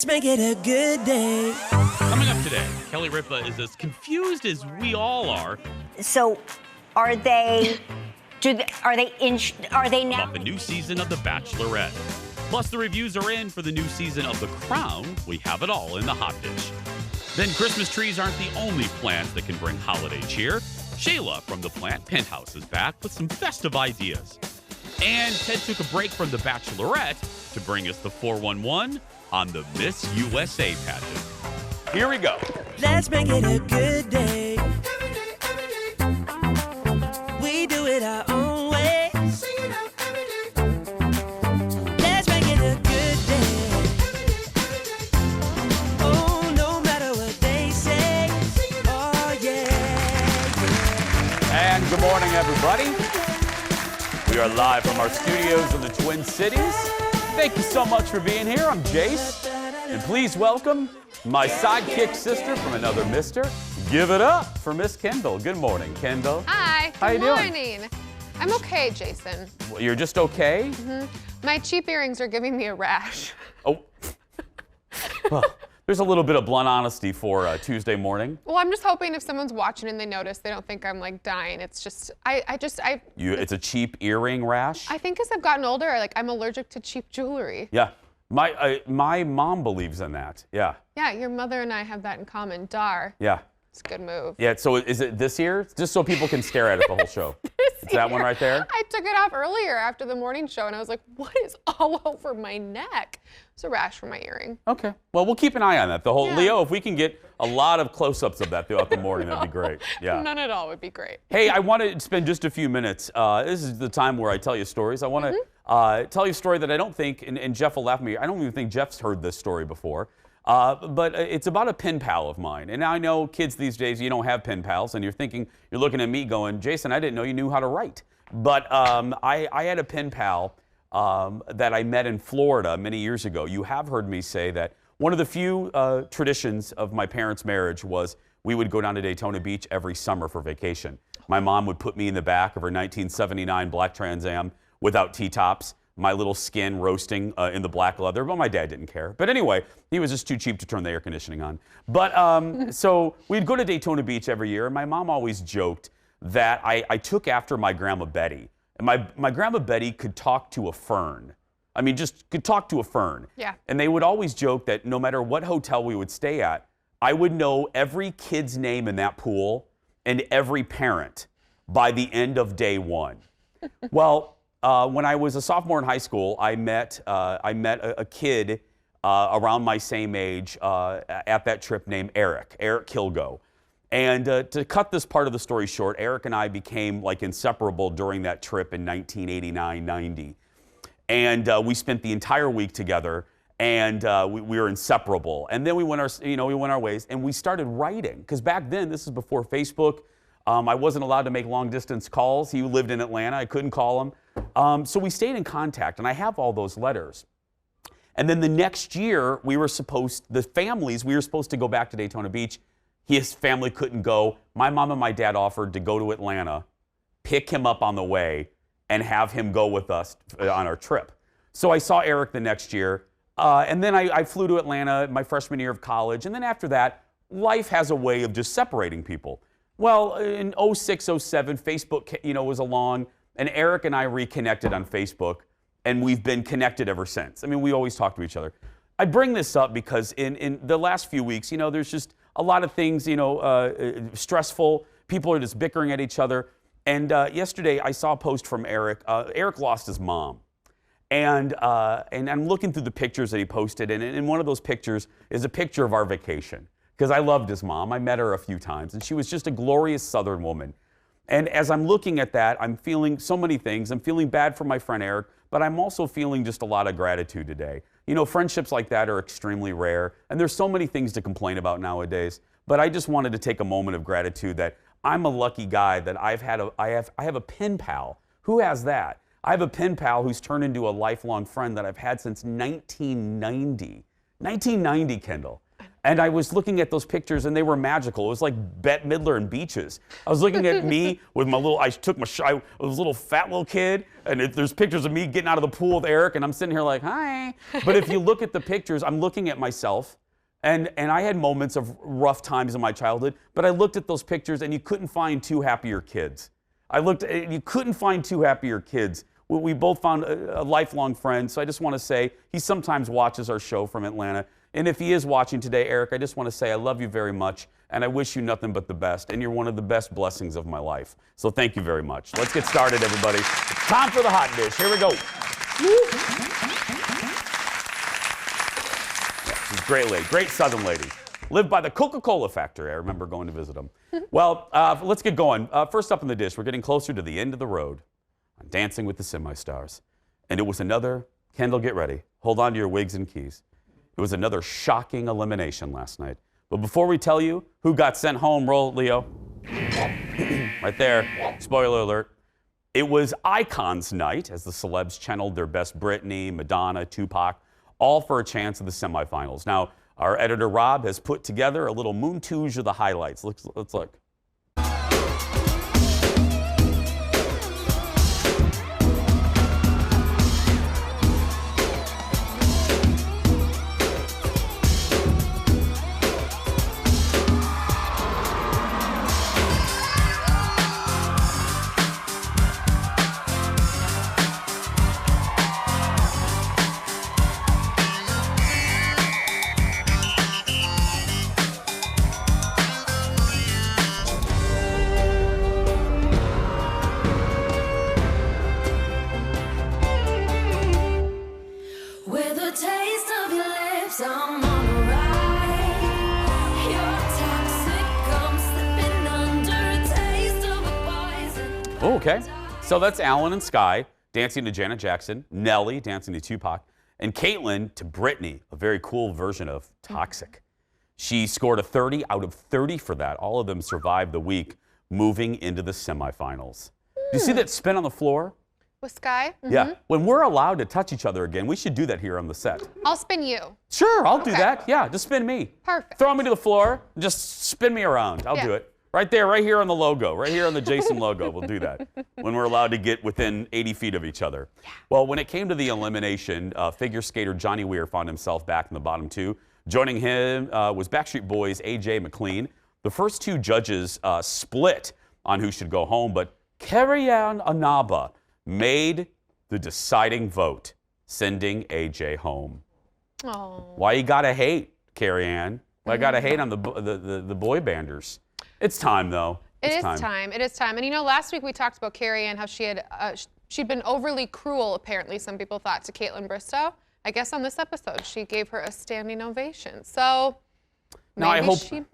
Let's make it a good day. Coming up today, Kelly Ripa is as confused as we all are. So, are they now? About the new season of The Bachelorette. Plus, the reviews are in for the new season of The Crown. We have it all in the hot dish. Then Christmas trees aren't the only plants that can bring holiday cheer. Shayla from the Plant Penthouse is back with some festive ideas. And Ted took a break from The Bachelorette to bring us the 411 on the Miss USA pageant. Here we go. Let's make it a good day. We do it our own way. Let's make it a good day. Oh, no matter what they say. Oh, yeah. And good morning, everybody. We are live from our studios in the Twin Cities. Thank you so much for being here. I'm Jace. And please welcome my sidekick sister from another mister. Give it up for Miss Kendall. Good morning, Kendall. Hi. How you doing? doing? I'm okay, Jason. Well, you're just okay? Mm-hmm. My cheap earrings are giving me a rash. Oh. Well, there's a little bit of blunt honesty for Tuesday morning. Well, I'm just hoping if someone's watching and they notice, they don't think I'm like dying. It's just, It's a cheap earring rash? I think as I've gotten older, I'm allergic to cheap jewelry. Yeah. My mom believes in that. Yeah. Yeah, your mother and I have that in common. Dar. Yeah. It's a good move. Yeah, so is it this year? Just so people can stare at it the whole show. Is that one right there? I took it off earlier after the morning show and I was like, what is all over my neck? It's a rash from my earring. Okay. Well, we'll keep an eye on that. The whole Yeah. Leo, if we can get a lot of close-ups of that throughout the morning, that'd be great. Yeah. None at all would be great. Hey, I want to spend just a few minutes. This is the time where I tell you stories. I want to tell you a story that I don't think, and Jeff will laugh at me, I don't even think Jeff's heard this story before. But it's about a pen pal of mine. And now I know kids these days, you don't have pen pals, and you're looking at me going, Jason, I didn't know you knew how to write. But I had a pen pal that I met in Florida many years ago. You have heard me say that one of the few traditions of my parents' marriage was we would go down to Daytona Beach every summer for vacation. My mom would put me in the back of her 1979 black Trans Am without T-tops, my little skin roasting in the black leather. Well, my dad didn't care. But anyway, he was just too cheap to turn the air conditioning on. But so we'd go to Daytona Beach every year, and my mom always joked that I took after my Grandma Betty. And my Grandma Betty could talk to a fern. I mean, just could talk to a fern. Yeah. And they would always joke that no matter what hotel we would stay at, I would know every kid's name in that pool and every parent by the end of day one. Well, when I was a sophomore in high school, I met a kid around my same age at that trip named Eric Kilgo. And to cut this part of the story short, Eric and I became like inseparable during that trip in 1989-90. And we spent the entire week together, and we were inseparable. And then we went our ways, and we started writing. Because back then, this is before Facebook. I wasn't allowed to make long-distance calls. He lived in Atlanta. I couldn't call him. So we stayed in contact, and I have all those letters. And then the next year, we were supposed to go back to Daytona Beach. His family couldn't go. My mom and my dad offered to go to Atlanta, pick him up on the way, and have him go with us on our trip. So I saw Eric the next year, and then I flew to Atlanta my freshman year of college. And then after that, life has a way of just separating people. Well, in 06, 07, Facebook was along, and Eric and I reconnected on Facebook, and we've been connected ever since. I mean, we always talk to each other. I bring this up because in the last few weeks, there's just a lot of things, stressful. People are just bickering at each other. And yesterday, I saw a post from Eric. Eric lost his mom. And I'm looking through the pictures that he posted, and in one of those pictures is a picture of our vacation. Because I loved his mom. I met her a few times, and she was just a glorious Southern woman. And as I'm looking at that, I'm feeling so many things. I'm feeling bad for my friend Eric, but I'm also feeling just a lot of gratitude today. Friendships like that are extremely rare, and there's so many things to complain about nowadays. But I just wanted to take a moment of gratitude that I'm a lucky guy that I have a pen pal. Who has that? I have a pen pal who's turned into a lifelong friend that I've had since 1990. 1990, Kendall. And I was looking at those pictures, and they were magical. It was like Bette Midler and Beaches. I was looking at me with my little, I was a little fat little kid, and there's pictures of me getting out of the pool with Eric, and I'm sitting here like, hi. But if you look at the pictures, I'm looking at myself, and I had moments of rough times in my childhood, but I looked at those pictures, and you couldn't find two happier kids. You couldn't find two happier kids. We both found a lifelong friend, so I just want to say, he sometimes watches our show from Atlanta. And if he is watching today, Eric, I just want to say I love you very much, and I wish you nothing but the best, and you're one of the best blessings of my life. So thank you very much. Let's get started, everybody. Time for the hot dish. Here we go. Yeah, she's a great lady, great Southern lady. Lived by the Coca-Cola factory. I remember going to visit them. Well, let's get going. First up in the dish, we're getting closer to the end of the road on Dancing with the Semi-Stars. And it was another, Kendall, get ready. Hold on to your wigs and keys. It was another shocking elimination last night. But before we tell you who got sent home, roll, Leo. Right there. Spoiler alert. It was Icons Night as the celebs channeled their best Britney, Madonna, Tupac, all for a chance at the semifinals. Now, our editor, Rob, has put together a little montage of the highlights. Let's look. Okay, so that's Alan and Sky dancing to Janet Jackson, Nelly dancing to Tupac, and Caitlyn to Britney, a very cool version of Toxic. She scored a 30 out of 30 for that. All of them survived the week, moving into the semifinals. You see that spin on the floor? With Sky? Mm-hmm. Yeah. When we're allowed to touch each other again, we should do that here on the set. I'll spin you. Sure, I'll do that. Yeah, just spin me. Perfect. Throw me to the floor, just spin me around. I'll do it. Right there, right here on the logo, right here on the Jason logo. We'll do that when we're allowed to get within 80 feet of each other. Yeah. Well, when it came to the elimination, figure skater Johnny Weir found himself back in the bottom two. Joining him was Backstreet Boys' A.J. McLean. The first two judges split on who should go home, but Carrie-Ann Anaba made the deciding vote, sending A.J. home. Oh. Why you gotta hate, Carrie-Ann? Why you gotta hate on the boy banders? It's time, though. It is time. It is time. And you know, last week we talked about Carrie-Ann, how she had she'd been overly cruel, apparently, some people thought, to Caitlyn Bristow. I guess on this episode, she gave her a standing ovation. So now maybe I hope she...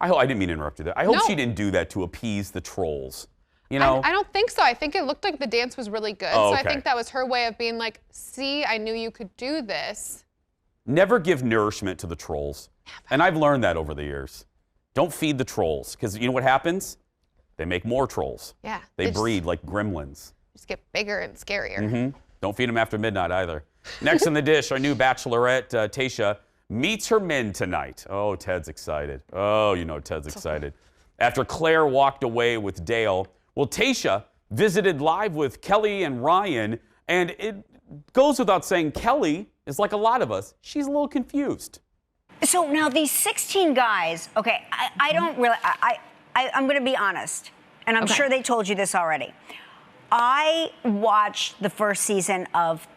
I didn't mean to interrupt you there. I hope she didn't do that to appease the trolls. You know? I don't think so. I think it looked like the dance was really good. Oh, so okay. I think that was her way of being like, see, I knew you could do this. Never give nourishment to the trolls. Never. And I've learned that over the years. Don't feed the trolls, because you know what happens? They make more trolls. Yeah. They breed like gremlins. Just get bigger and scarier. Mm-hmm. Don't feed them after midnight either. Next in the dish, our new Bachelorette, Tayshia, meets her men tonight. Oh, Ted's excited. Oh, you know Ted's excited. After Claire walked away with Dale, well, Tayshia visited live with Kelly and Ryan, and it goes without saying, Kelly is like a lot of us. She's a little confused. So now these 16 guys, okay, I don't really, I'm going to be honest, and I'm sure they told you this already. I watched the first season of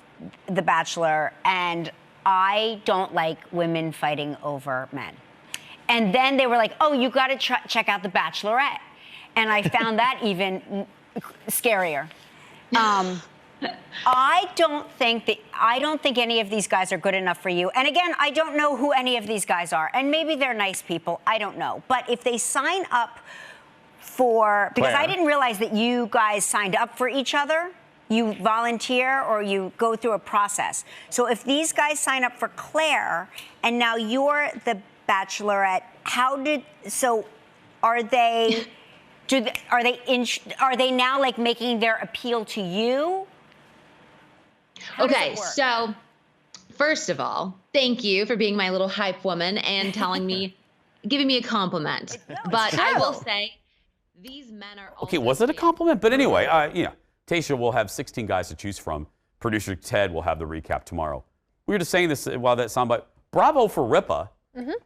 The Bachelor, and I don't like women fighting over men. And then they were like, oh, you got to check out The Bachelorette. And I found that even scarier. I don't think any of these guys are good enough for you. And again, I don't know who any of these guys are. And maybe they're nice people. I don't know. But if they sign up for, because I didn't realize that you guys signed up for each other. You volunteer or you go through a process. So if these guys sign up for Claire and now you're the Bachelorette, are they now like making their appeal to you? Okay, so first of all, thank you for being my little hype woman and telling me, giving me a compliment. But I will say, these men are Okay, was it a compliment? But anyway, Tayshia will have 16 guys to choose from. Producer Ted will have the recap tomorrow. We were just saying this while that soundbite. Bravo for Ripa.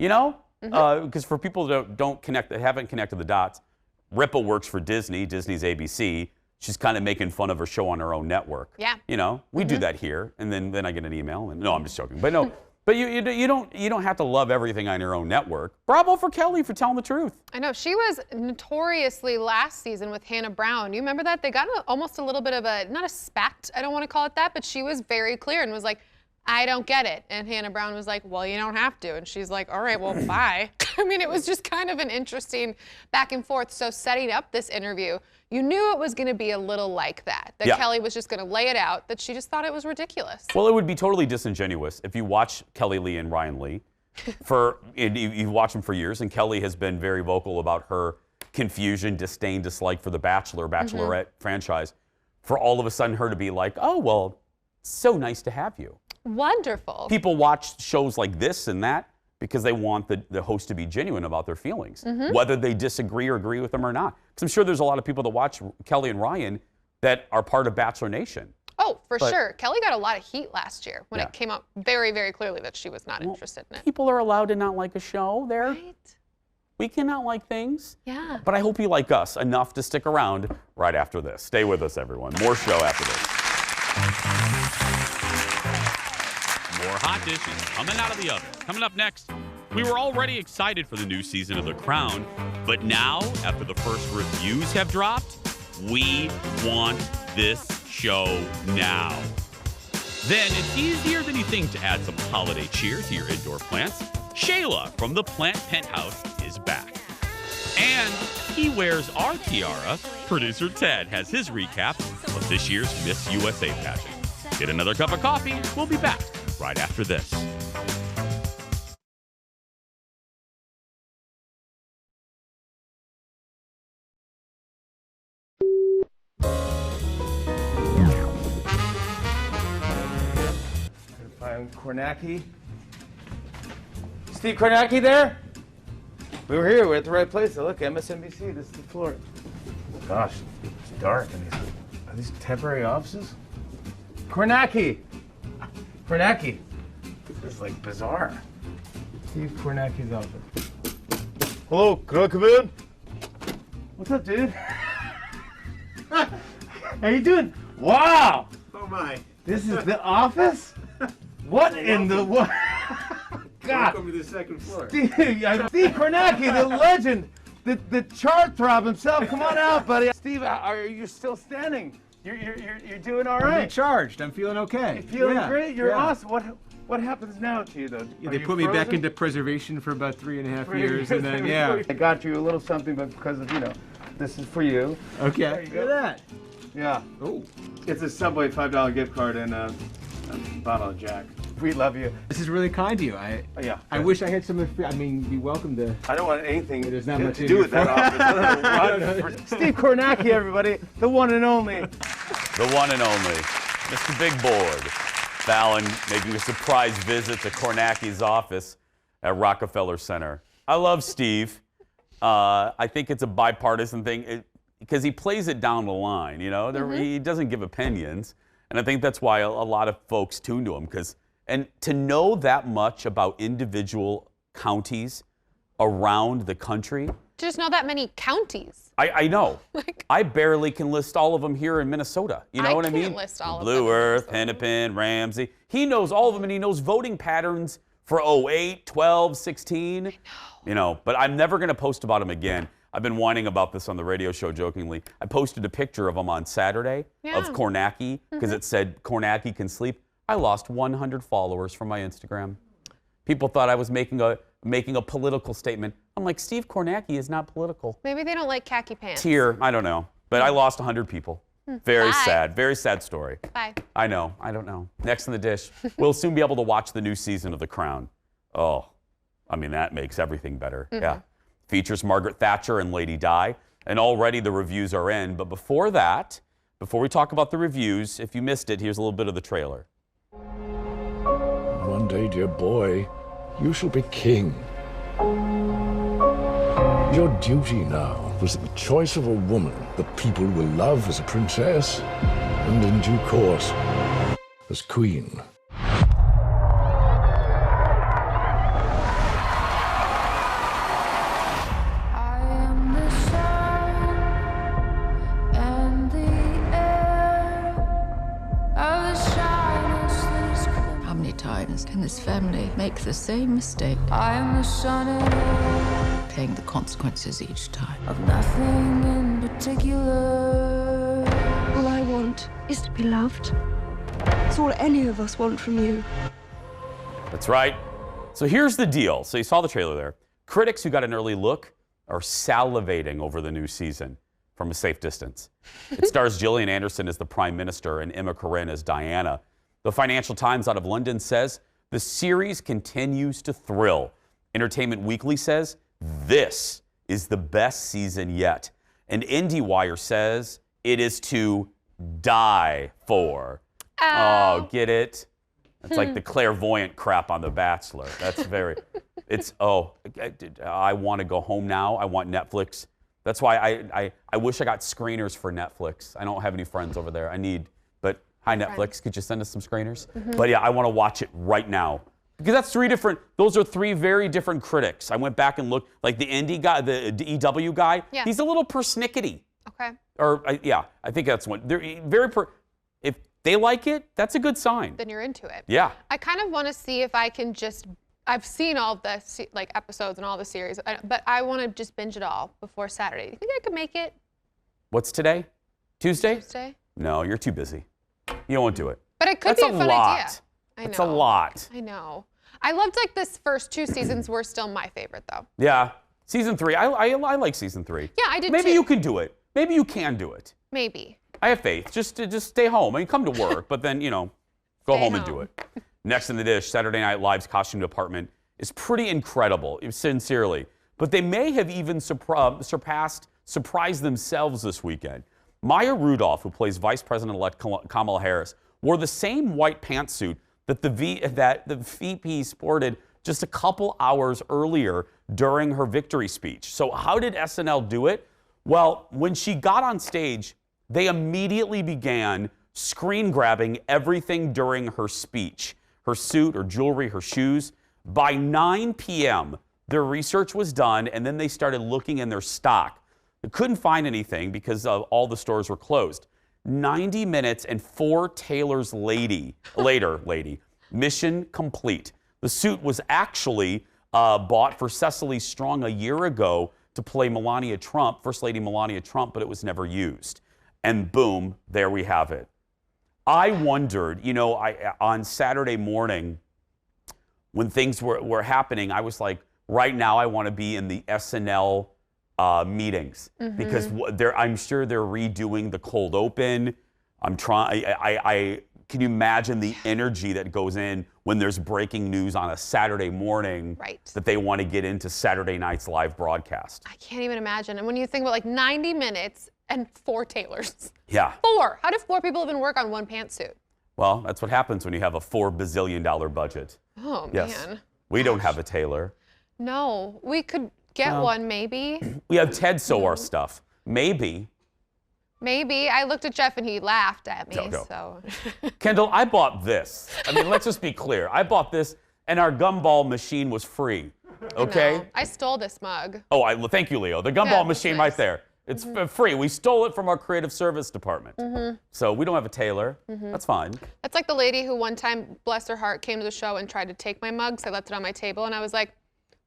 You know, because for people that haven't connected the dots, Ripa works for Disney. Disney's ABC. She's kind of making fun of her show on her own network. Yeah. You know, we do that here, and then I get an email. And no, I'm just joking. But no, but you don't have to love everything on your own network. Bravo for Kelly for telling the truth. I know. She was notoriously last season with Hannah Brown. You remember that? They got almost a little bit of a, not a spat, I don't want to call it that, but she was very clear and was like, I don't get it. And Hannah Brown was like, well, you don't have to. And she's like, all right, well, bye. I mean, it was just kind of an interesting back and forth. So setting up this interview, you knew it was going to be a little like that Kelly was just going to lay it out, that she just thought it was ridiculous. Well, it would be totally disingenuous if you watch Kelly Lee and Ryan Lee. You've watched them for years, and Kelly has been very vocal about her confusion, disdain, dislike for the Bachelorette franchise. For all of a sudden her to be like, oh, well, so nice to have you. Wonderful. People watch shows like this and that because they want the host to be genuine about their feelings, whether they disagree or agree with them or not. Because I'm sure there's a lot of people that watch Kelly and Ryan that are part of Bachelor Nation. Oh, for sure. Kelly got a lot of heat last year when it came out very, very clearly that she was not interested in it. People are allowed to not like a show. Right. We cannot like things. Yeah. But I hope you like us enough to stick around right after this. Stay with us, everyone. More show after this. More hot dishes coming out of the oven. Coming up next, we were already excited for the new season of The Crown, but now, after the first reviews have dropped, we want this show now. Then it's easier than you think to add some holiday cheer to your indoor plants. Shayla from the Plant Penthouse is back. And he wears our tiara. Producer Ted has his recap of this year's Miss USA pageant. Get another cup of coffee. We'll be back right after this. Kornacki. Steve Kornacki there? We were here. We're at the right place. Look, MSNBC. This is the floor. Gosh, it's dark in these. Are these temporary offices? Kornacki. Kornacki. This is like bizarre. Steve Kornacki's office. Hello, can I come in? What's up, dude? How you doing? Wow. Oh my. This is the office? What in the what? God. Welcome to the second floor. Steve Kornacki, the legend, the chart throb himself. Come on out, buddy. Steve, are you still standing? You're doing all right. I'm recharged. I'm feeling okay. You're feeling Yeah, great. You're yeah. awesome. What happens now to you though? Yeah, Are they you put me back frozen? into preservation for about 3.5 years, and then I got you a little something, but because of this is for you. Okay. you go. Look at that. Yeah. Oh. It's a Subway $5 gift card and a bottle of Jack. We love you. This is really kind of you. Yeah. I wish I had some. I mean, be welcome to. I don't want anything There's not to much in do here with that office. I don't know what. Steve Kornacki, everybody, the one and only. The one and only, Mr. Big Board. Fallon making a surprise visit to Kornacki's office at Rockefeller Center. I love Steve. I think it's a bipartisan thing because he plays it down the line, He doesn't give opinions. And I think that's why a lot of folks tune to him. And to know that much about individual counties around the country. Just know that many counties. I know. I barely can list all of them here in Minnesota. You know what I mean? can't list all of Blue them in Earth, Minnesota. Hennepin, Ramsey. He knows all of them, and he knows voting patterns for 08, 12, 16. But I'm never going to post about him again. I've been whining about this on the radio show jokingly. I posted a picture of him on Saturday of Kornacki because it said Kornacki can sleep. I lost 100 followers from my Instagram. People thought I was making a political statement. I'm like, Steve Kornacki is not political. Maybe they don't like khaki pants. Tear, I don't know. But I lost 100 people. Very sad. Very sad story. Bye. I know. I don't know. Next in the dish. We'll soon be able to watch the new season of The Crown. Oh, I mean, that makes everything better. Yeah. Features Margaret Thatcher and Lady Di. And already the reviews are in. But before that, before we talk about the reviews, if you missed it, here's a little bit of the trailer. I'm day, dear boy, you shall be king. Your duty now was the choice of a woman that people will love as a princess, and in due course, as queen. How many times can this family make the same mistake? I am the sun and Paying the consequences each time. of nothing in particular. All I want is to be loved. It's all any of us want from you. That's right. So here's the deal. So you saw the trailer there. Critics who got an early look are salivating over the new season from a safe distance. It stars Gillian Anderson as the Prime Minister and Emma Corrin as Diana. The Financial Times out of London says the series continues to thrill. Entertainment Weekly says this is the best season yet. And IndieWire says it is to die for. Oh, get it? It's like the clairvoyant crap on The Bachelor. That's very, I want to go home now. I want Netflix. That's why I wish I got screeners for Netflix. I don't have any friends over there. But hi Netflix, could you send us some screeners? But yeah, I want to watch it right now. Because those are three very different critics. I went back and looked, like the indie guy, the EW guy, Yeah. he's a little persnickety. Okay. I think that's one. They're if they like it, that's a good sign. Then you're into it. Yeah. I kind of want to see if I can I've seen all of the episodes and all the series, but I want to just binge it all before Saturday. Do you think I could make it What's today? Tuesday? Tuesday? No, you're too busy. You won't do it. But it could That's be a a fun lot. idea. I know. That's a lot. I know. I loved this first two seasons were still my favorite though. Yeah. Season 3. I like season 3. Yeah, I did Maybe too. you can do it. Maybe you can do it. Maybe. I have faith. Just stay home. I mean, come to work, but then, go Stay home and home. do it. Next in the dish, Saturday Night Live's costume department is pretty incredible, sincerely. But they may have even surprised themselves this weekend. Maya Rudolph, who plays Vice President-elect Kamala Harris, wore the same white pantsuit that the VP sported just a couple hours earlier during her victory speech. So how did SNL do it? Well, when she got on stage, they immediately began screen grabbing everything during her speech. Her suit, her jewelry, her shoes. By 9 p.m., their research was done, and then they started looking in their stock. They couldn't find anything because all the stores were closed. 90 minutes and 4 tailors later, mission complete. The suit was actually bought for Cecily Strong a year ago to play Melania Trump, First Lady Melania Trump, but it was never used. And boom, there we have it. I wondered, on Saturday morning when things were happening, I was like, right now I want to be in the SNL meetings because I'm sure they're redoing the cold open. Can you imagine the energy that goes in when there's breaking news on a Saturday morning that they want to get into Saturday night's live broadcast? I can't even imagine. And when you think about 90 minutes and 4 tailors. Yeah. 4. How do 4 people even work on one pantsuit? Well, that's what happens when you have a $4 bazillion budget. Oh, Yes. man. We don't have a tailor. No, we could get one maybe. We have Ted sew our stuff. Maybe. Maybe. I looked at Jeff and he laughed at me, No. so. Kendall, I bought this. I mean, let's just be clear. I bought this and our gumball machine was free. Okay? No, I stole this mug. Oh, thank you, Leo. The gumball Yeah, machine nice. right there. It's free. We stole it from our creative service department. So we don't have a tailor. That's fine. That's like the lady who one time, bless her heart, came to the show and tried to take my mug, so I left it on my table, and I was like,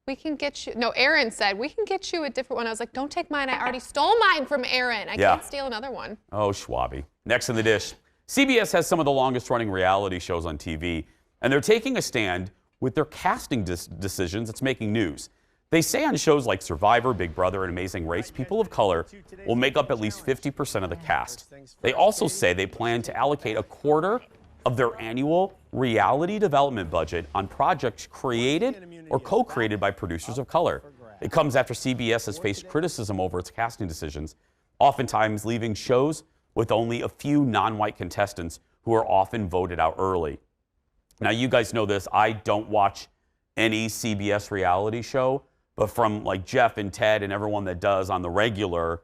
we can get you, no, Aaron said, we can get you a different one. I was like, don't take mine. I already stole mine from Aaron. I can't steal another one. Oh, Schwabi. Next in the dish. CBS has some of the longest running reality shows on TV, and they're taking a stand with their casting decisions. It's making news. They say on shows like Survivor, Big Brother, and Amazing Race, people of color will make up at least 50% of the cast. They also say they plan to allocate a quarter of their annual reality development budget on projects created or co-created by producers of color. It comes after CBS has faced criticism over its casting decisions, oftentimes leaving shows with only a few non-white contestants who are often voted out early. Now, you guys know this. I don't watch any CBS reality show, but from like Jeff and Ted and everyone that does on the regular,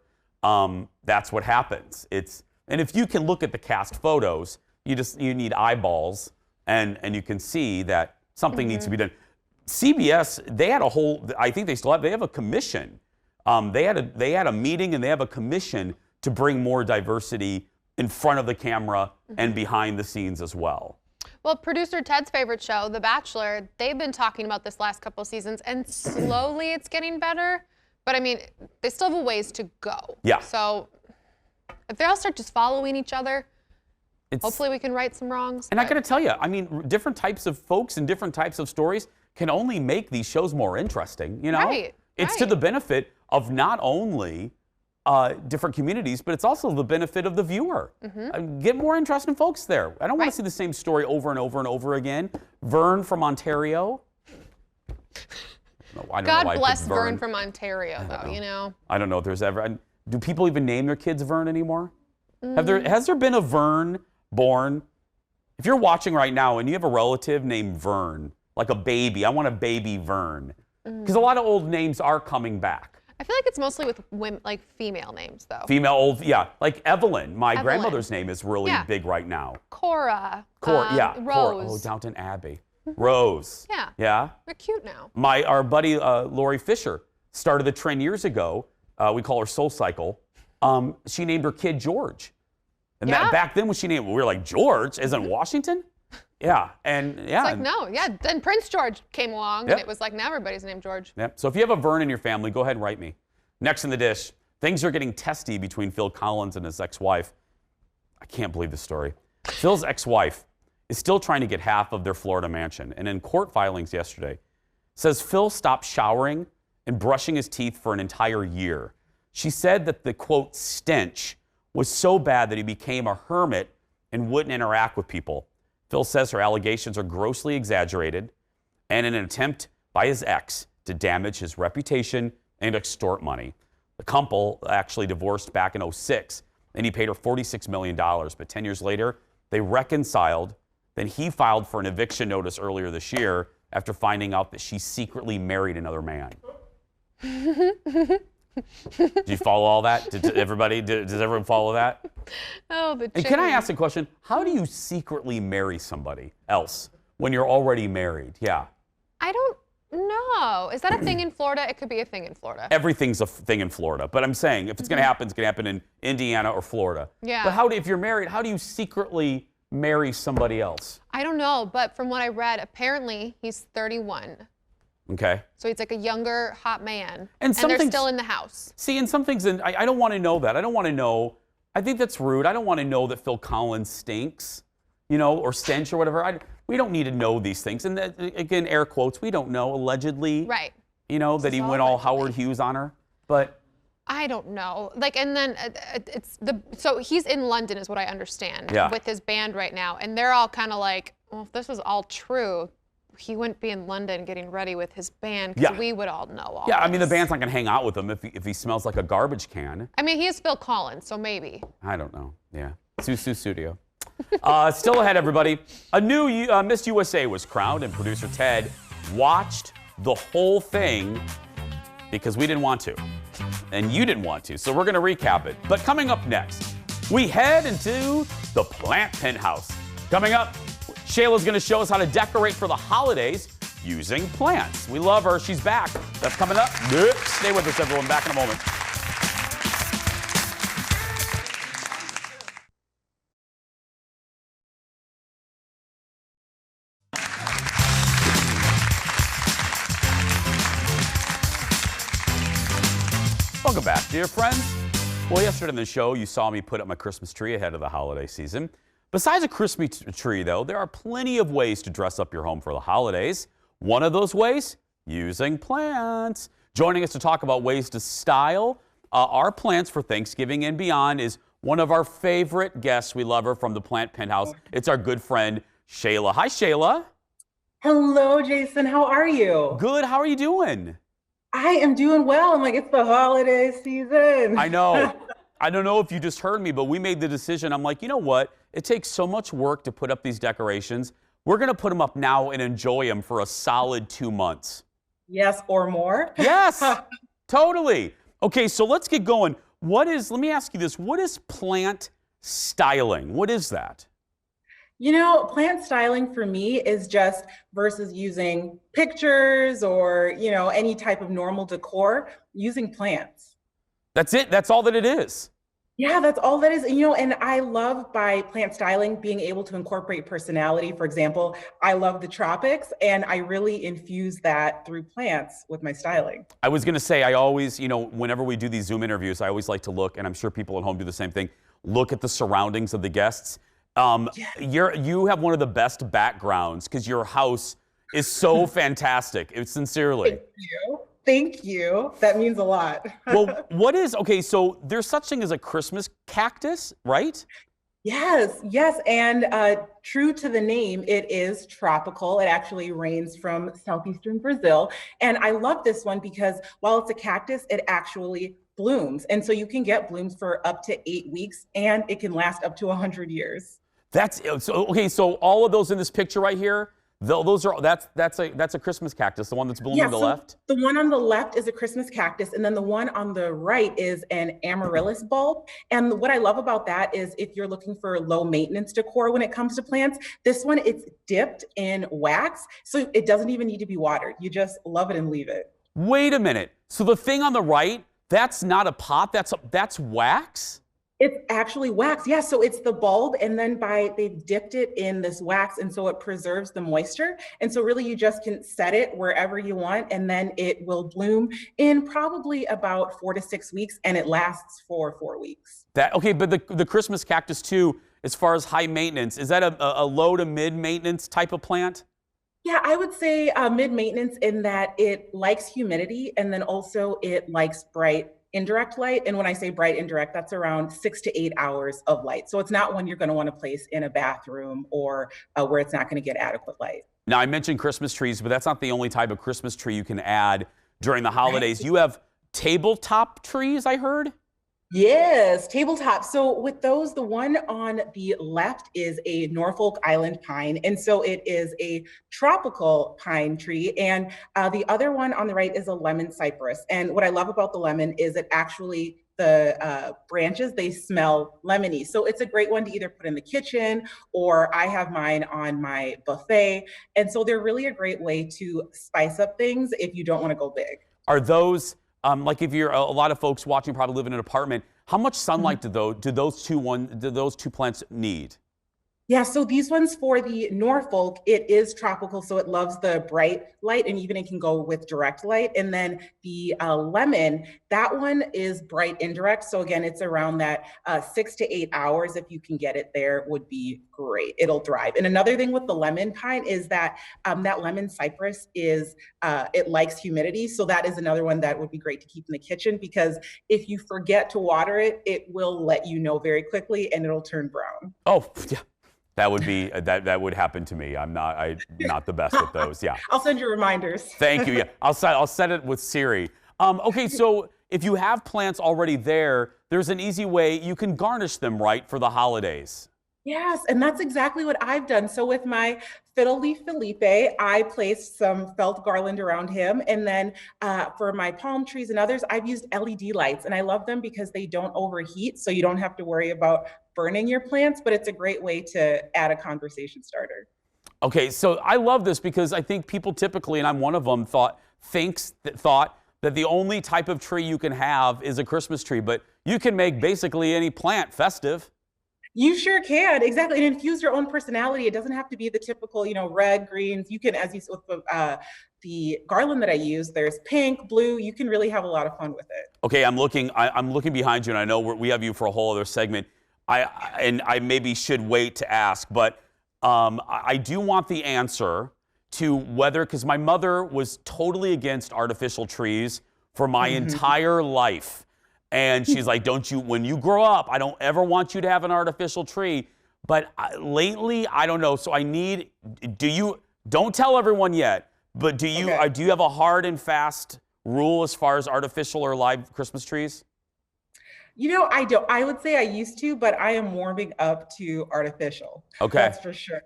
that's what happens. And if you can look at the cast photos, you need eyeballs, and you can see that something needs to be done. CBS, they had a whole, I think they still have, they have a commission. They had a meeting and they have a commission to bring more diversity in front of the camera and behind the scenes as well. Well, producer Ted's favorite show, The Bachelor, they've been talking about this last couple seasons, and slowly it's getting better. But I mean, they still have a ways to go. Yeah. So if they all start just following each other, hopefully we can right some wrongs. And I got to tell you, I mean, different types of folks and different types of stories can only make these shows more interesting, you know? Right. It's to the benefit of not only different communities, but it's also the benefit of the viewer. Get more interesting folks there. I don't want to see the same story over and over and over again. Vern from Ontario. God bless Vern from Ontario, though, you know? I don't know if there's ever... Do people even name their kids Vern anymore? Has there been a Vern born? If you're watching right now and you have a relative named Vern, like a baby, I want a baby Vern. Because a lot of old names are coming back. I feel like it's mostly with women, like female names, though. Yeah. Like Evelyn. My grandmother's name is really big right now. Cora. Rose. Rose. Oh, Downton Abbey. Rose. Yeah. Yeah? They're cute now. Our buddy Lori Fisher started the trend years ago. We call her Soul Cycle. She named her kid George. And that back then when she named, we were like, George? Isn't Washington? Yeah. And yeah. It's like, no. Yeah. Then Prince George came along and it was like, now everybody's named George. Yep. So if you have a Vern in your family, go ahead and write me. Next in the dish, things are getting testy between Phil Collins and his ex-wife. I can't believe this story. Phil's ex-wife is still trying to get half of their Florida mansion. And in court filings yesterday, says Phil stopped showering and brushing his teeth for an entire year. She said that the, quote, stench was so bad that he became a hermit and wouldn't interact with people. Phil says her allegations are grossly exaggerated and in an attempt by his ex to damage his reputation and extort money. The couple actually divorced back in 2006, and he paid her $46 million. But 10 years later, they reconciled. Then he filed for an eviction notice earlier this year after finding out that she secretly married another man. Did you follow all that? Does everyone follow that? Oh, the chicken. And can I ask a question? How do you secretly marry somebody else when you're already married? Yeah. I don't know. Is that a thing in Florida? It could be a thing in Florida. Everything's a thing in Florida. But I'm saying if it's going to happen, it's going to happen in Indiana or Florida. Yeah. But if you're married, how do you secretly marry somebody else? I don't know. But from what I read, apparently he's 31. Okay. So he's like a younger, hot man. And they're still in the house. See, and some things, I don't want to know that. I don't want to know. I think that's rude. I don't want to know that Phil Collins stinks, you know, or stench or whatever. We don't need to know these things. And that, again, air quotes, we don't know, allegedly. Right. You know, that he went all Howard Hughes on her. But I don't know. Like, and then so he's in London is what I understand with his band right now. And they're all kind of like, well, if this was all true, he wouldn't be in London getting ready with his band because we would all know all I mean, the band's not going to hang out with him if he smells like a garbage can. I mean, he is Phil Collins, so maybe. I don't know. Yeah. Susu Studio. Still ahead, everybody. A new Miss USA was crowned, and producer Ted watched the whole thing because we didn't want to, and you didn't want to, so we're going to recap it. But coming up next, we head into the plant penthouse. Coming up, Shayla's going to show us how to decorate for the holidays using plants. We love her. She's back. That's coming up. Stay with us, everyone. Back in a moment. Welcome back, dear friends. Well, yesterday on the show, you saw me put up my Christmas tree ahead of the holiday season. Besides a Christmas tree, though, there are plenty of ways to dress up your home for the holidays. One of those ways, using plants. Joining us to talk about ways to style our plants for Thanksgiving and beyond is one of our favorite guests. We love her from the Plant Penthouse. It's our good friend, Shayla. Hi, Shayla. Hello, Jason. How are you? Good. How are you doing? I am doing well. I'm like, it's the holiday season. I know. I don't know if you just heard me, but we made the decision. I'm like, you know what? It takes so much work to put up these decorations. we're going to put them up now and enjoy them for a solid 2 months. Yes, or more. Yes, totally. Okay, so let's get going. Let me ask you this. What is plant styling? What is that? You know, plant styling for me is just versus using pictures or, any type of normal decor, using plants. That's it? That's all that it is? Yeah, that's all that is. And I love by plant styling being able to incorporate personality. For example, I love the tropics and I really infuse that through plants with my styling. I was going to say, I always, whenever we do these Zoom interviews, I always like to look, and I'm sure people at home do the same thing, look at the surroundings of the guests. You have one of the best backgrounds because your house is so fantastic. Sincerely. Thank you. That means a lot. Well, okay, so there's such thing as a Christmas cactus, right? Yes. And true to the name, it is tropical. It actually rains from southeastern Brazil. And I love this one because while it's a cactus, it actually blooms. And so you can get blooms for up to 8 weeks and it can last up to 100 years. So all of those in this picture right here, that's a Christmas cactus, the one that's blooming on the left? The one on the left is a Christmas cactus, and then the one on the right is an amaryllis bulb. And what I love about that is if you're looking for low maintenance decor when it comes to plants, this one, it's dipped in wax, so it doesn't even need to be watered. You just love it and leave it. Wait a minute. So the thing on the right, that's not a pot, that's wax? It's actually wax. Yeah, so it's the bulb, and then they've dipped it in this wax, and so it preserves the moisture. And so really you just can set it wherever you want, and then it will bloom in probably about 4 to 6 weeks, and it lasts for 4 weeks. But the Christmas cactus too, as far as high maintenance, is that a low to mid maintenance type of plant? Yeah, I would say mid-maintenance in that it likes humidity, and then also it likes bright indirect light. And when I say bright indirect, that's around 6 to 8 hours of light. So it's not one you're going to want to place in a bathroom or where it's not going to get adequate light. Now, I mentioned Christmas trees, but that's not the only type of Christmas tree you can add during the holidays. You have tabletop trees, I heard? Yes, tabletop. So with those, the one on the left is a Norfolk Island pine. And so it is a tropical pine tree. And the other one on the right is a lemon cypress. And what I love about the lemon is it actually, the branches, they smell lemony. So it's a great one to either put in the kitchen, or I have mine on my buffet. And so they're really a great way to spice up things if you don't want to go big. Are those... like if you're a lot of folks watching probably live in an apartment, how much sunlight do those two plants need? Yeah, so these ones for the Norfolk, it is tropical, so it loves the bright light, and even it can go with direct light. And then the lemon, that one is bright indirect. So again, it's around that 6 to 8 hours. If you can get it there, would be great. It'll thrive. And another thing with the lemon pine is that that lemon cypress is, it likes humidity. So that is another one that would be great to keep in the kitchen, because if you forget to water it, it will let you know very quickly and it'll turn brown. Oh, yeah. That would be that would happen to me. I'm not the best at those. Yeah. I'll send you reminders. Thank you. Yeah, I'll set it with Siri. Okay, so if you have plants already there, there's an easy way you can garnish them, right, for the holidays. Yes, and that's exactly what I've done. So with my Fiddle Leaf Felipe, I placed some felt garland around him. And then for my palm trees and others, I've used LED lights. And I love them because they don't overheat, so you don't have to worry about burning your plants, but it's a great way to add a conversation starter. Okay, so I love this because I think people typically, and I'm one of them, thought that the only type of tree you can have is a Christmas tree, but you can make basically any plant festive. You sure can, exactly, and infuse your own personality. It doesn't have to be the typical, red, greens. You can, as you said, with the garland that I use, there's pink, blue. You can really have a lot of fun with it. Okay, I'm looking behind you, and I know we have you for a whole other segment. I maybe should wait to ask, but I do want the answer to whether, because my mother was totally against artificial trees for my entire life. And she's like, when you grow up, I don't ever want you to have an artificial tree. But lately, I don't know. So don't tell everyone yet, but do you have a hard and fast rule as far as artificial or live Christmas trees? I don't. I would say I used to, but I am warming up to artificial. Okay. That's for sure.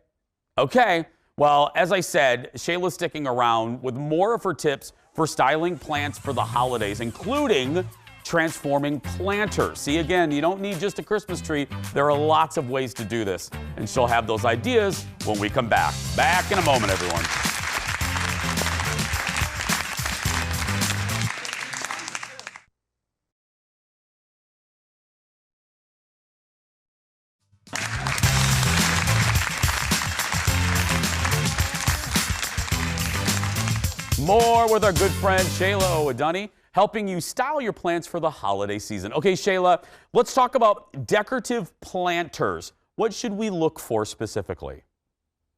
Okay. Well, as I said, Shayla's sticking around with more of her tips for styling plants for the holidays, including transforming planters. See, again, you don't need just a Christmas tree. There are lots of ways to do this, and she'll have those ideas when we come back. Back in a moment, everyone. More with our good friend Shayla Owadunny, helping you style your plants for the holiday season. Okay, Shayla, let's talk about decorative planters. What should we look for specifically?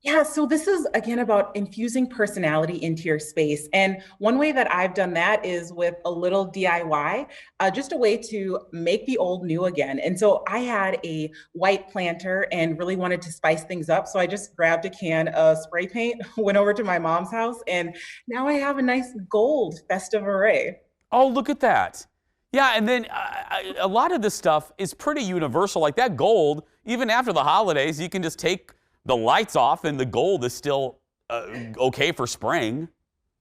Yeah, so this is again about infusing personality into your space. And one way that I've done that is with a little DIY, just a way to make the old new again. And so I had a white planter and really wanted to spice things up. So I just grabbed a can of spray paint, went over to my mom's house, and now I have a nice gold festive array. Oh, look at that. Yeah, and then a lot of this stuff is pretty universal. Like that gold, even after the holidays, you can just take the lights off and the gold is still okay for spring.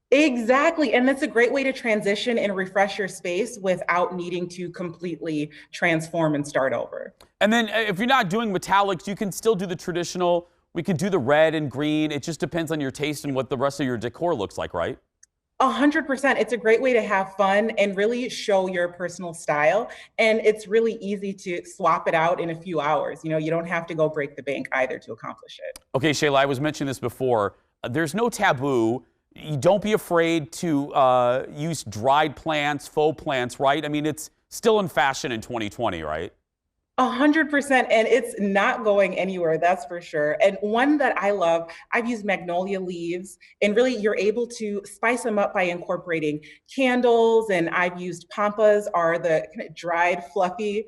Exactly. And that's a great way to transition and refresh your space without needing to completely transform and start over. And then if you're not doing metallics, you can still do the traditional. We could do the red and green. It just depends on your taste and what the rest of your decor looks like, right? 100%. It's a great way to have fun and really show your personal style. And it's really easy to swap it out in a few hours. You know, you don't have to go break the bank either to accomplish it. Okay, Shayla, I was mentioning this before. There's no taboo. You don't be afraid to use dried plants, faux plants, right? I mean, it's still in fashion in 2020, right? 100%, and it's not going anywhere, that's for sure. And one that I love, I've used magnolia leaves, and really you're able to spice them up by incorporating candles, and I've used pampas, are the kind of dried fluffy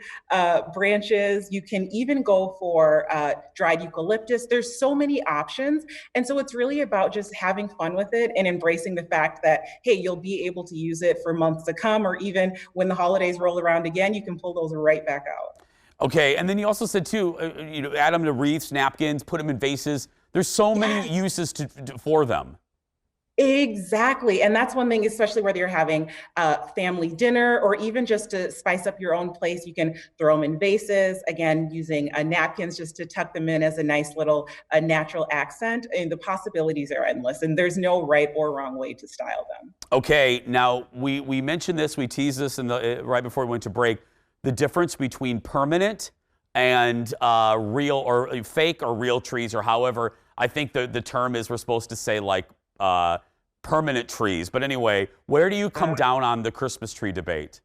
branches. You can even go for dried eucalyptus. There's so many options, and so it's really about just having fun with it and embracing the fact that, hey, you'll be able to use it for months to come, or even when the holidays roll around again, you can pull those right back out. Okay, and then you also said too, add them to wreaths, napkins, put them in vases. There's so many uses for them. Exactly, and that's one thing, especially whether you're having a family dinner or even just to spice up your own place. You can throw them in vases, again, using napkins just to tuck them in as a nice little natural accent. And the possibilities are endless, and there's no right or wrong way to style them. Okay, now we mentioned this, we teased this right before we went to break. The difference between permanent and real or fake or real trees, or however, I think the term is we're supposed to say like permanent trees. But anyway, where do you come down on the Christmas tree debate?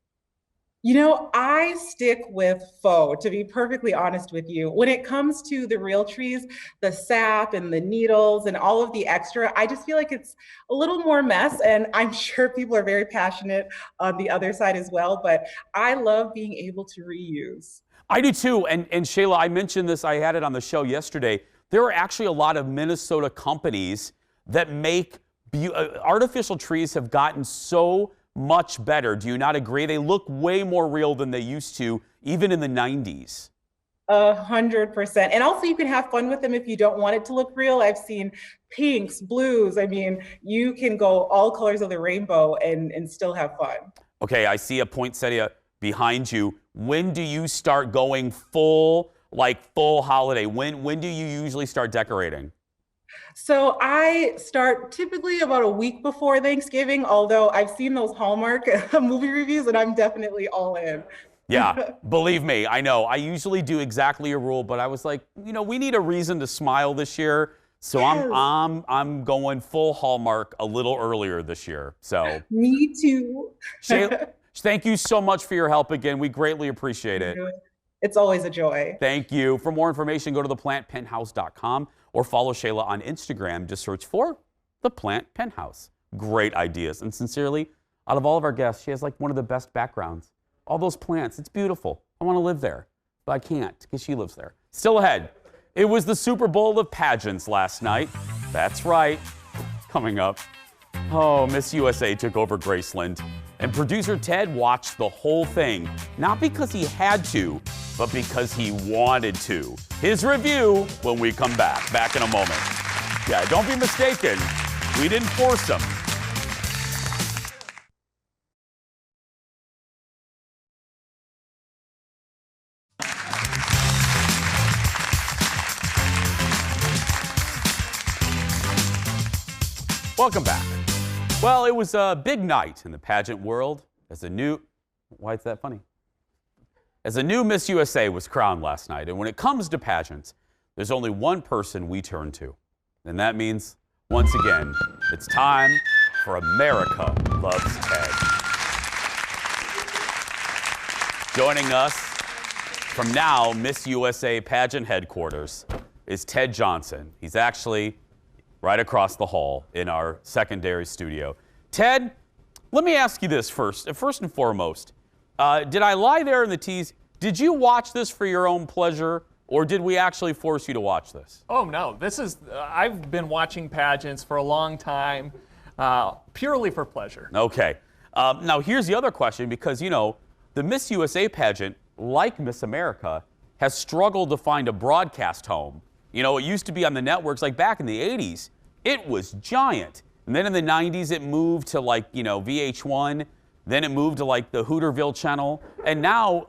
You know, I stick with faux, to be perfectly honest with you. When it comes to the real trees, the sap and the needles and all of the extra, I just feel like it's a little more mess. And I'm sure people are very passionate on the other side as well. But I love being able to reuse. I do too. And Shayla, I mentioned this, I had it on the show yesterday. There are actually a lot of Minnesota companies that make artificial trees have gotten so much better. Do you not agree? They look way more real than they used to, even in the 90s. 100%. And also you can have fun with them if you don't want it to look real. I've seen pinks, blues. I mean, you can go all colors of the rainbow and still have fun. Okay, I see a poinsettia behind you. When do you start going full holiday? When do you usually start decorating? So I start typically about a week before Thanksgiving, although I've seen those Hallmark movie reviews and I'm definitely all in. Yeah, believe me, I know. I usually do exactly a rule, but I was like, we need a reason to smile this year. So yes. I'm going full Hallmark a little earlier this year. So me too. Shayla, thank you so much for your help again. We greatly appreciate it. It's always a joy. Thank you. For more information, go to theplantpenthouse.com or follow Shayla on Instagram. Just search for The Plant Penthouse. Great ideas. And sincerely, out of all of our guests, she has like one of the best backgrounds. All those plants, it's beautiful. I want to live there, but I can't because she lives there. Still ahead, it was the Super Bowl of pageants last night. That's right. Coming up. Oh, Miss USA took over Graceland. And producer Ted watched the whole thing, not because he had to, but because he wanted to. His review when we come back. Back in a moment. Yeah, don't be mistaken. We didn't force them. Welcome back. Well, it was a big night in the pageant world as a new, why is that funny? As a new Miss USA was crowned last night. And when it comes to pageants, there's only one person we turn to. And that means, once again, it's time for America Loves Ted. Joining us from now Miss USA pageant headquarters is Ted Johnson. He's actually right across the hall in our secondary studio. Ted, let me ask you this first. First and foremost, did I lie there in the tease? Did you watch this for your own pleasure, or did we actually force you to watch this? Oh, no. This is, I've been watching pageants for a long time, purely for pleasure. Okay. Now, here's the other question, because, you know, the Miss USA pageant, like Miss America, has struggled to find a broadcast home. You know, it used to be on the networks, like back in the 80s, it was giant. And then in the 90s, it moved to, like, you know, VH1. Then it moved to, like, the Hooterville channel. And now,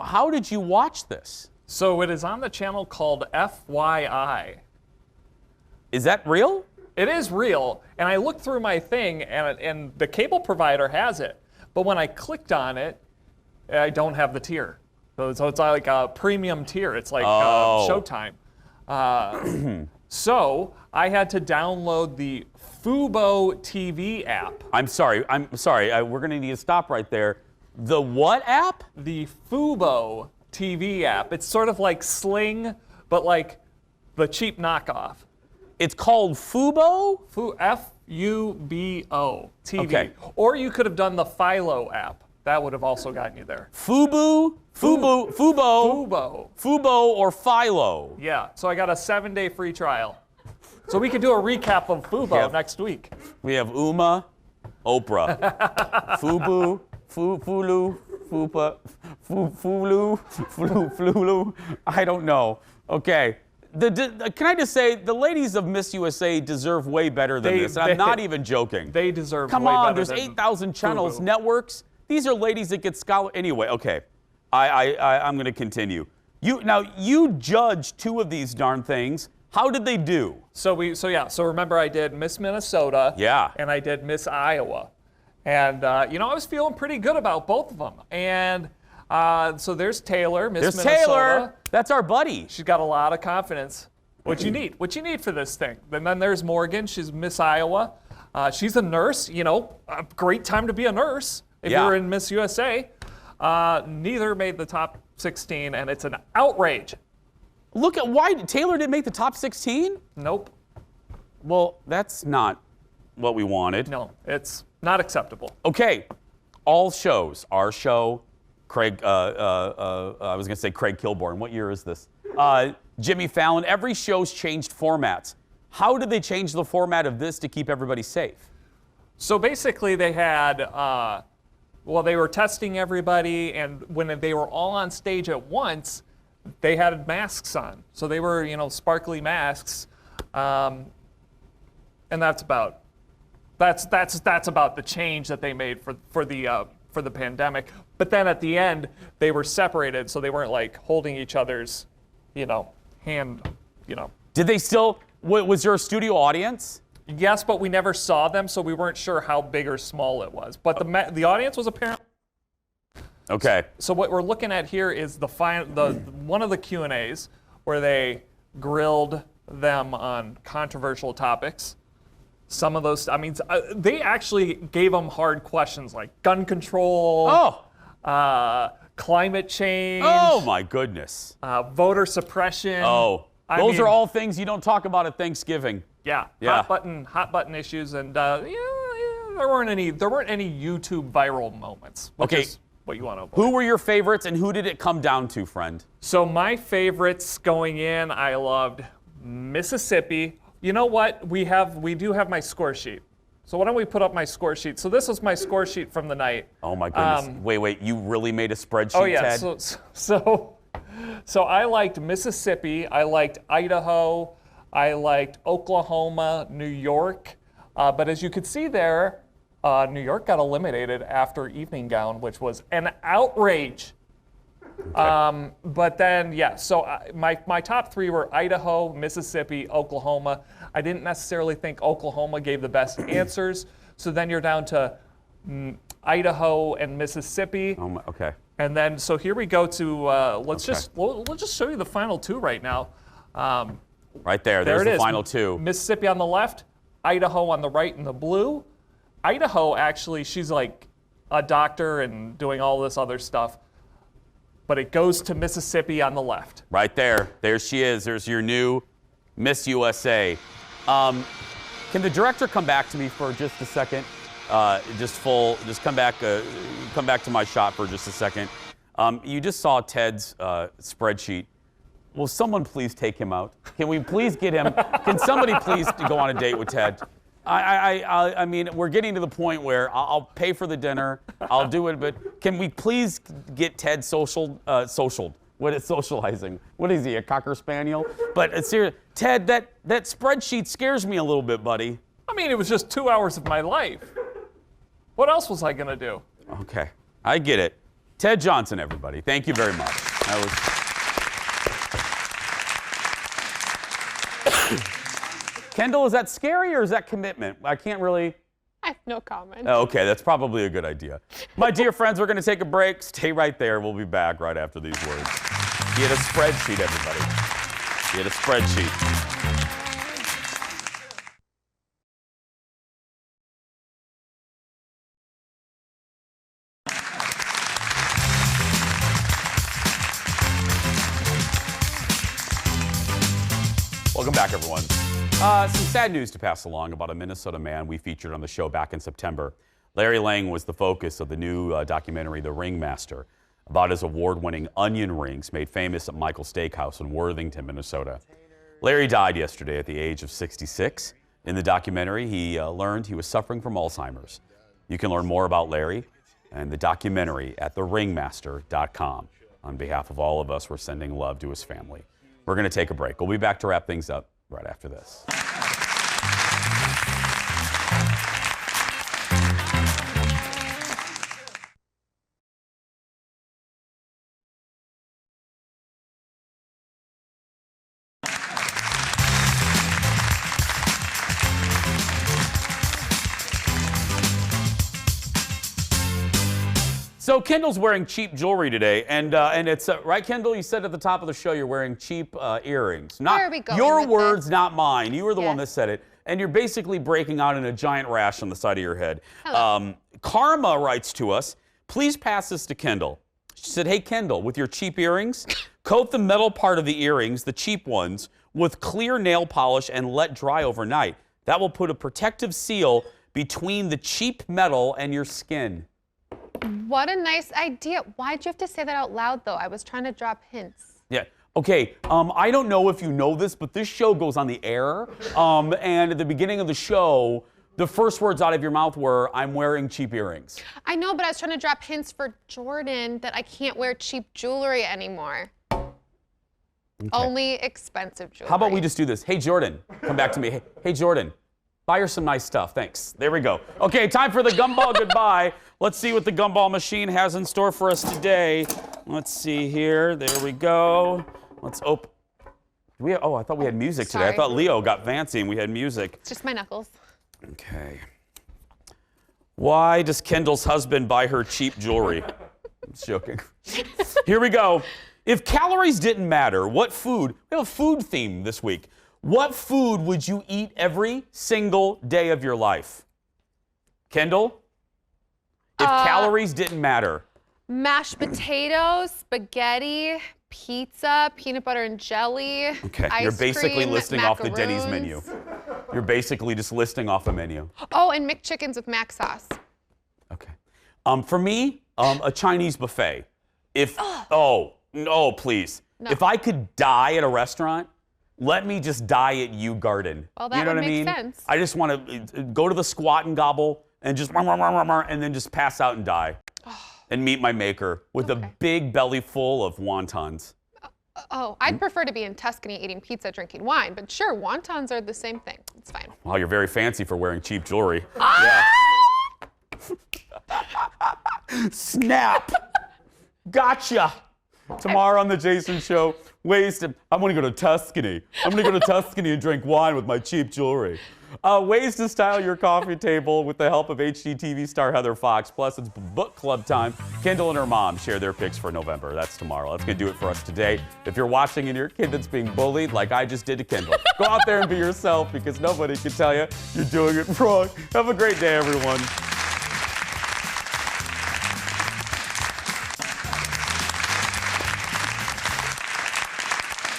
how did you watch this? So it is on the channel called FYI. Is that real? It is real. And I looked through my thing, and the cable provider has it. But when I clicked on it, I don't have the tier. So it's like a premium tier. It's like Showtime. So I had to download the Fubo TV app. I'm sorry. We're going to need to stop right there. The what app? The Fubo TV app. It's sort of like Sling, but like the cheap knockoff. It's called Fubo? F-U-B-O TV. Okay. Or you could have done the Philo app. That would have also gotten you there. Fubo or Philo? Yeah, so I got a 7-day free trial. So we could do a recap of Fubo next week. We have Uma, Oprah, Fubu, Fulu, Fupa, Flulu. I don't know. Okay. Can I just say, the ladies of Miss USA deserve way better than this. And I'm not even joking. They deserve Come way on, better there's than 8,000 channels, Fubu. networks. These are ladies that get scholar. Anyway, okay. I'm going to continue. You judged 2 of these darn things. How did they do? So remember I did Miss Minnesota. Yeah. And I did Miss Iowa. And, I was feeling pretty good about both of them. And so there's Taylor, Miss Minnesota. There's Taylor. That's our buddy. She's got a lot of confidence. What you need for this thing. And then there's Morgan. She's Miss Iowa. She's a nurse. A great time to be a nurse if you're in Miss USA. Neither made the top 16, and it's an outrage. Look at why Taylor didn't make the top 16? Nope. Well, that's not what we wanted. No, it's not acceptable. Okay, all shows, our show, Craig, I was going to say Craig Kilborn. What year is this? Jimmy Fallon. Every show's changed formats. How did they change the format of this to keep everybody safe? So basically they had, they were testing everybody, and when they were all on stage at once, they had masks on. So they were, sparkly masks. And that's about the change that they made for the pandemic. But then at the end, they were separated, so they weren't like holding each other's, hand, Did they still, was there a studio audience? Yes, but we never saw them, so we weren't sure how big or small it was. But the audience was apparently. Okay. So what we're looking at here is one of the Q&As where they grilled them on controversial topics. Some of those, they actually gave them hard questions like gun control, climate change. Oh my goodness. Voter suppression. Oh, those are all things you don't talk about at Thanksgiving. Yeah. Hot button issues, and there weren't any YouTube viral moments. Which is what you want to avoid. Who were your favorites, and who did it come down to, friend? So my favorites going in, I loved Mississippi. You know what? We do have my score sheet. So why don't we put up my score sheet? So this was my score sheet from the night. Oh my goodness! Wait! You really made a spreadsheet, oh yeah. Ted? So I liked Mississippi. I liked Idaho. I liked Oklahoma, New York. But as you could see there, New York got eliminated after Evening Gown, which was an outrage. Okay. But then, yeah, so my top three were Idaho, Mississippi, Oklahoma. I didn't necessarily think Oklahoma gave the best answers. So then you're down to Idaho and Mississippi. Oh my, okay. And then, so here we go to, we'll just show you the final two right now. Right there, there's it the is. final two. Mississippi on the left, Idaho on the right in the blue. Idaho, actually, she's like a doctor and doing all this other stuff. But it goes to Mississippi on the left. Right there. There she is. There's your new Miss USA. Can the director come back to me for just a second? Just come back to my shot for just a second. You just saw Ted's spreadsheet. Will someone please take him out? Can we please get him? Can somebody please go on a date with Ted? I mean, we're getting to the point where I'll pay for the dinner, I'll do it, but can we please get Ted socialed? What is socializing? What is he, a Cocker Spaniel? But seriously, Ted, that spreadsheet scares me a little bit, buddy. I mean, it was just 2 hours of my life. What else was I gonna do? Okay, I get it. Ted Johnson, everybody. Thank you very much. Kendall, is that scary or is that commitment? I can't really. I have no comment. Oh, okay, that's probably a good idea. My dear friends, we're going to take a break. Stay right there. We'll be back right after these words. Get a spreadsheet, everybody. Get a spreadsheet. Welcome back, everyone. Some sad news to pass along about a Minnesota man we featured on the show back in September. Larry Lang was the focus of the new documentary, The Ringmaster, about his award-winning onion rings made famous at Michael's Steakhouse in Worthington, Minnesota. Larry died yesterday at the age of 66. In the documentary, he learned he was suffering from Alzheimer's. You can learn more about Larry and the documentary at theringmaster.com. On behalf of all of us, we're sending love to his family. We're going to take a break. We'll be back to wrap things up right after this. So Kendall's wearing cheap jewelry today, and it's right, Kendall. You said at the top of the show you're wearing cheap earrings. Not Where are we going your with words, this? not mine. You were the one that Yes. said it, and you're basically breaking out in a giant rash on the side of your head. Karma writes to us, please pass this to Kendall. She said, hey Kendall, with your cheap earrings, coat the metal part of the earrings, the cheap ones, with clear nail polish and let dry overnight. That will put a protective seal between the cheap metal and your skin. What a nice idea. Why'd you have to say that out loud, though? I was trying to drop hints. Yeah. Okay. I don't know if you know this, but this show goes on the air. And at the beginning of the show, the first words out of your mouth were, I'm wearing cheap earrings. I know, but I was trying to drop hints for Jordan that I can't wear cheap jewelry anymore. Okay. Only expensive jewelry. How about we just do this? Hey, Jordan, come back to me. Hey, Jordan, buy her some nice stuff. Thanks. There we go. Okay, time for the gumball goodbye. Let's see what the gumball machine has in store for us today. Let's see here. There we go. Let's open. Oh, I thought we had music today. I sorry. thought Leo got fancy and we had music. It's just my knuckles. Okay. Why does Kendall's husband buy her cheap jewelry? I'm just joking. Here we go. If calories didn't matter, what food? We have a food theme this week. What food would you eat every single day of your life? Kendall? If calories didn't matter. Mashed potatoes, spaghetti, pizza, peanut butter and jelly. Okay, ice you're basically cream, listing off the Denny's macaroons. menu. You're basically just listing off a menu. Oh, and McChickens with mac sauce. Okay. For me, a Chinese buffet. No, please. No. If I could die at a restaurant, let me just die at Yew Garden. Well, that you know would what I make mean? sense. I just want to go to the squat and gobble and just and then just pass out and die. And meet my maker with a big belly full of wontons. Oh, I'd prefer to be in Tuscany eating pizza, drinking wine, but sure, wontons are the same thing. It's fine. Wow, you're very fancy for wearing cheap jewelry. Ah! Yeah. Snap. Gotcha. Tomorrow on the Jason Show, ways to, I'm gonna go to Tuscany. I'm gonna go to Tuscany and drink wine with my cheap jewelry. Ways to style your coffee table with the help of HGTV star Heather Fox. Plus, it's book club time. Kendall and her mom share their picks for November. That's tomorrow. That's going to do it for us today. If you're watching and you're a kid that's being bullied, like I just did to Kendall, go out there and be yourself because nobody can tell you you're doing it wrong. Have a great day, everyone.